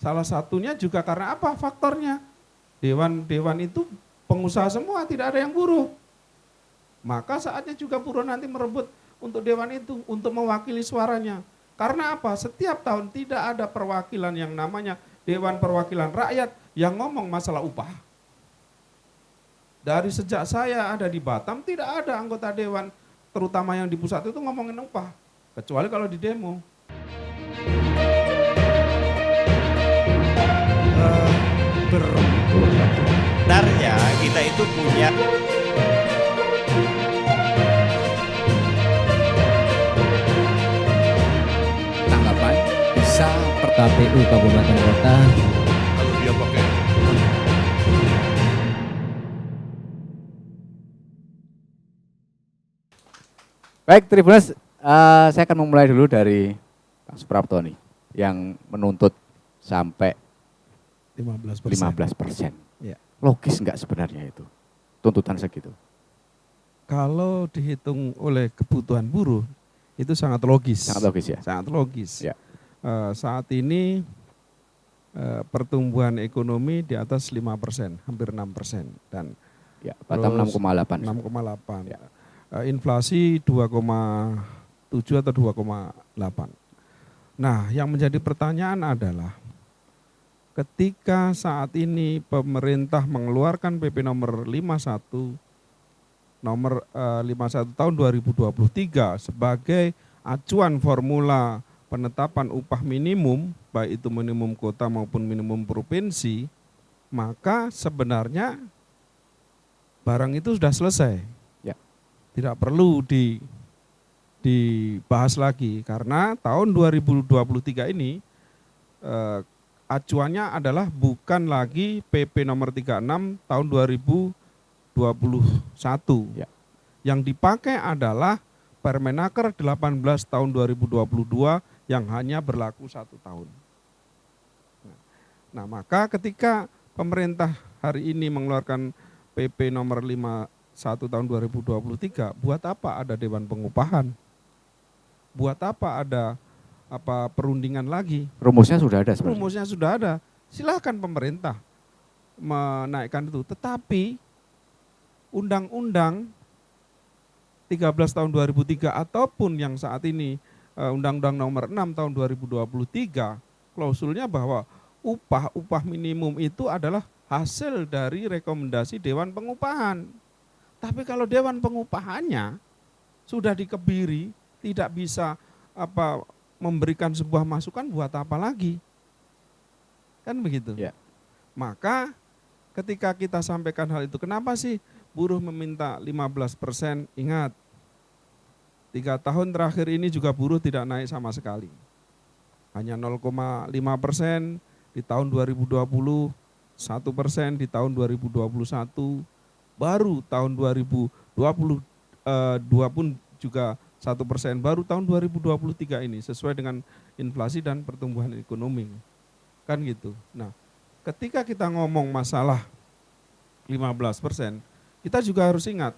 Salah satunya juga karena apa faktornya? Dewan itu pengusaha semua, tidak ada yang buruh. Maka saatnya juga buruh nanti merebut untuk dewan itu, untuk mewakili suaranya. Karena apa? Setiap tahun tidak ada perwakilan yang namanya Dewan Perwakilan Rakyat yang ngomong masalah upah. Dari sejak saya ada di Batam, tidak ada anggota dewan, terutama yang di pusat itu ngomongin upah. Kecuali kalau di demo. Sebenarnya kita itu punya tanggapan bisa per KPU Kabupaten Kota. Kalau dia pakai Baik, Tribuners, saya akan memulai dulu dari Pak Suprapto nih, yang menuntut sampai 15%. Ya. Logis enggak sebenarnya itu, tuntutan segitu? Kalau dihitung oleh kebutuhan buruh, itu sangat logis. Sangat logis ya? Sangat logis. Ya. Saat ini pertumbuhan ekonomi di atas 5%, hampir 6%. Dan Ya, Batam 6,8. 6,8. Ya. Inflasi 2,7 atau 2,8. Nah, yang menjadi pertanyaan adalah ketika saat ini pemerintah mengeluarkan PP nomor 51 tahun 2023 sebagai acuan formula penetapan upah minimum, baik itu minimum kota maupun minimum provinsi, maka sebenarnya barang itu sudah selesai. Ya. Tidak perlu dibahas lagi karena tahun 2023 ini acuannya adalah bukan lagi PP nomor 36 tahun 2021. Ya. Yang dipakai adalah Permenaker 18 tahun 2022 yang hanya berlaku 1 tahun. Nah, maka ketika pemerintah hari ini mengeluarkan PP nomor 51 tahun 2023, buat apa ada Dewan Pengupahan? Buat apa ada perundingan lagi? Rumusnya sudah ada sebenarnya. Rumusnya sudah ada. Silakan pemerintah menaikkan itu. Tetapi Undang-Undang 13 tahun 2003 ataupun yang saat ini Undang-Undang nomor 6 tahun 2023, klausulnya bahwa upah minimum itu adalah hasil dari rekomendasi Dewan Pengupahan. Tapi kalau Dewan Pengupahannya sudah dikebiri, tidak bisa memberikan sebuah masukan, buat apa lagi? Kan begitu. Ya. Maka ketika kita sampaikan hal itu, kenapa sih buruh meminta 15%? Ingat, 3 tahun terakhir ini juga buruh tidak naik sama sekali. Hanya 0,5% di tahun 2020, 1% di tahun 2021, baru tahun 2022 pun juga 1%, baru tahun 2023 ini sesuai dengan inflasi dan pertumbuhan ekonomi. Kan gitu. Nah, ketika kita ngomong masalah 15%, kita juga harus ingat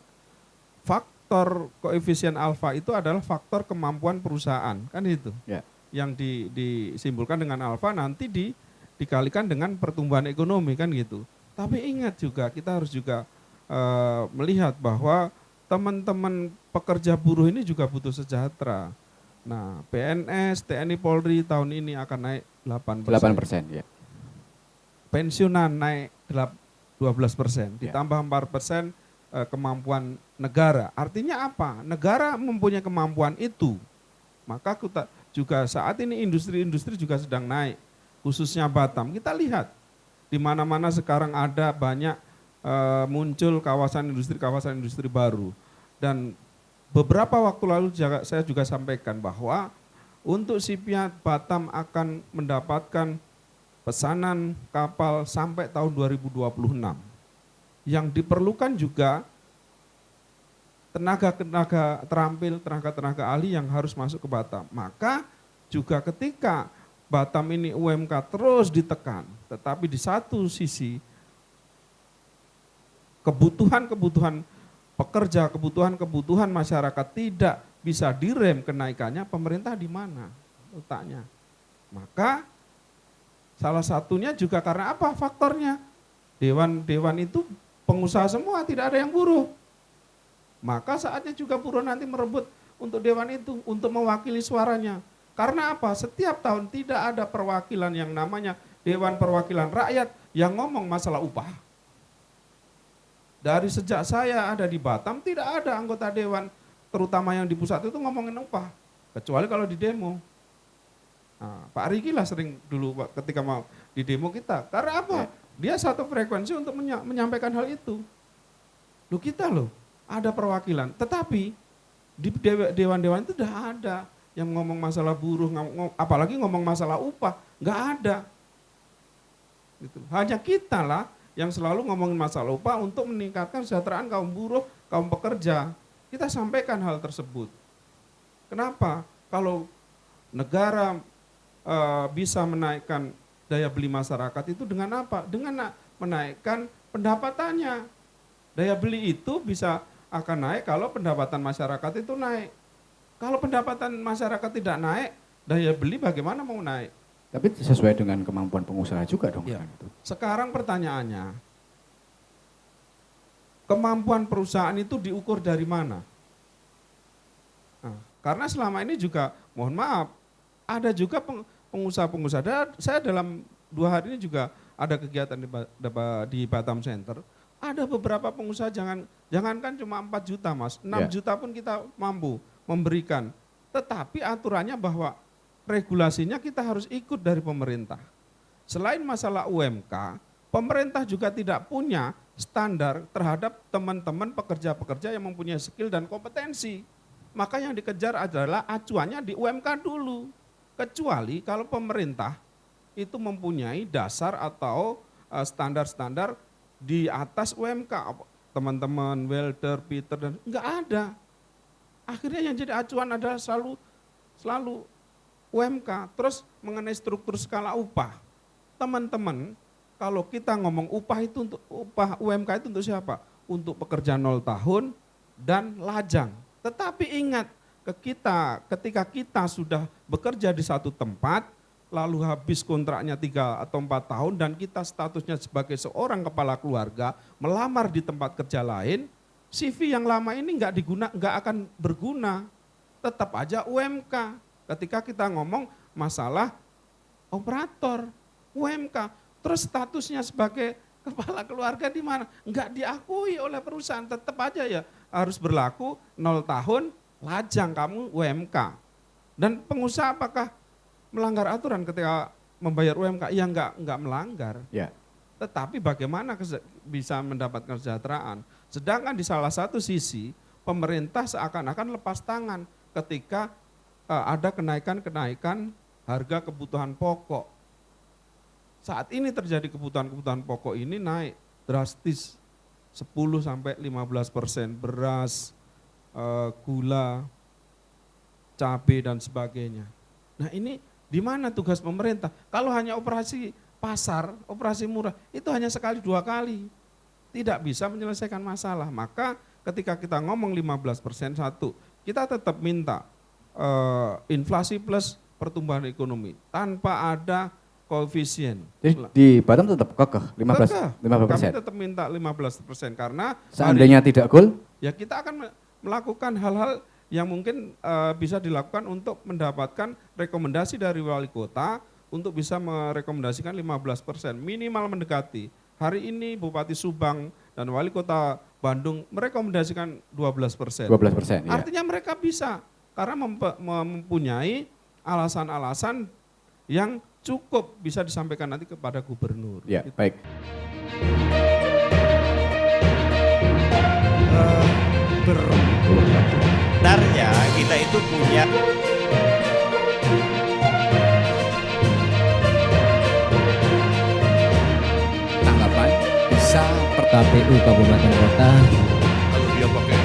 faktor koefisien alfa itu adalah faktor kemampuan perusahaan, kan itu. Ya. Yang disimpulkan dengan alfa nanti dikalikan dengan pertumbuhan ekonomi, kan gitu. Tapi ingat juga, kita harus juga melihat bahwa teman-teman pekerja buruh ini juga butuh sejahtera. Nah, PNS, TNI, Polri tahun ini akan naik 8%. 8%, ya. Pensiunan naik 12%, Ya. ditambah 4% kemampuan negara. Artinya apa? Negara mempunyai kemampuan itu. Maka kita juga saat ini industri-industri juga sedang naik, khususnya Batam. Kita lihat di mana-mana sekarang ada banyak muncul kawasan industri baru. Dan beberapa waktu lalu saya juga sampaikan bahwa untuk Shipyard Batam akan mendapatkan pesanan kapal sampai tahun 2026. Yang diperlukan juga tenaga terampil, tenaga ahli yang harus masuk ke Batam. Maka juga ketika Batam ini UMK terus ditekan, tetapi di satu sisi kebutuhan pekerja, kebutuhan masyarakat tidak bisa direm kenaikannya, pemerintah di mana letaknya? Maka Salah satunya juga karena apa faktornya? Dewan itu pengusaha semua, tidak ada yang buruh. Maka saatnya juga buruh nanti merebut untuk dewan itu, untuk mewakili suaranya. Karena apa? Setiap tahun tidak ada perwakilan yang namanya Dewan Perwakilan Rakyat yang ngomong masalah upah. Dari sejak saya ada di Batam, tidak ada anggota dewan, terutama yang di pusat itu ngomongin upah. Kecuali kalau di demo. Nah, Pak Riki lah sering dulu ketika mau di demo kita. Karena apa? Dia satu frekuensi untuk menyampaikan hal itu. Loh kita loh, ada perwakilan. Tetapi di dewan-dewan itu tidak ada yang ngomong masalah buruh, apalagi ngomong masalah upah. Nggak ada. Gitu. Hanya kita lah yang selalu ngomongin masalah upah untuk meningkatkan kesejahteraan kaum buruh, kaum pekerja. Kita sampaikan hal tersebut. Kenapa? Kalau negara bisa menaikkan daya beli masyarakat itu dengan apa? Dengan menaikkan pendapatannya. Daya beli itu bisa akan naik kalau pendapatan masyarakat itu naik. Kalau pendapatan masyarakat tidak naik, daya beli bagaimana mau naik? Tapi sesuai dengan kemampuan pengusaha juga dong. Ya. Kan, itu. Sekarang pertanyaannya, kemampuan perusahaan itu diukur dari mana? Nah, karena selama ini juga, mohon maaf, ada juga pengusaha-pengusaha. Saya dalam 2 hari ini juga ada kegiatan di Batam Center. Ada beberapa pengusaha, jangankan cuma 4 juta mas, 6 juta pun kita mampu memberikan. Tetapi aturannya bahwa regulasinya kita harus ikut dari pemerintah. Selain masalah UMK, pemerintah juga tidak punya standar terhadap teman-teman pekerja-pekerja yang mempunyai skill dan kompetensi. Maka yang dikejar adalah acuannya di UMK dulu. Kecuali kalau pemerintah itu mempunyai dasar atau standar-standar di atas UMK. Teman-teman, welder, Peter, dan enggak ada. Akhirnya yang jadi acuan adalah selalu UMK. Terus mengenai struktur skala upah. Teman-teman, kalau kita ngomong upah itu untuk upah UMK itu untuk siapa? Untuk pekerja 0 tahun dan lajang. Tetapi ingat, ketika kita sudah bekerja di satu tempat, lalu habis kontraknya 3 atau 4 tahun dan kita statusnya sebagai seorang kepala keluarga melamar di tempat kerja lain, CV yang lama ini nggak akan berguna. Tetap aja UMK. Ketika kita ngomong masalah operator UMK, terus statusnya sebagai kepala keluarga di mana? Nggak diakui oleh perusahaan, tetap aja ya harus berlaku 0 tahun, lajang kamu UMK. Dan pengusaha apakah melanggar aturan ketika membayar UMK? Ya nggak melanggar. Ya. Tetapi bagaimana bisa mendapatkan kesejahteraan? Sedangkan di salah satu sisi pemerintah seakan-akan lepas tangan ketika ada kenaikan harga kebutuhan pokok. Saat ini terjadi kebutuhan pokok ini naik drastis 10-15%, beras, gula, cabai dan sebagainya. Nah ini di mana tugas pemerintah? Kalau hanya operasi pasar, operasi murah, itu hanya sekali 2 kali. Tidak bisa menyelesaikan masalah. Maka ketika kita ngomong 15%, satu, kita tetap minta inflasi plus pertumbuhan ekonomi tanpa ada koefisien. Jadi di Batam tetap kekeh 15%. Kami tetap minta 15% karena seandainya tidak goal, ya kita akan melakukan hal-hal yang mungkin bisa dilakukan untuk mendapatkan rekomendasi dari wali kota untuk bisa merekomendasikan 15%, minimal mendekati. Hari ini Bupati Subang dan wali kota Bandung merekomendasikan 12%. 12%. Artinya mereka bisa karena mempunyai alasan-alasan yang cukup bisa disampaikan nanti kepada gubernur. Ya, gitu. baik. Sebenarnya kita itu punya Tanggapan bisa per KPU Kabupaten Kota Kalau dia pakai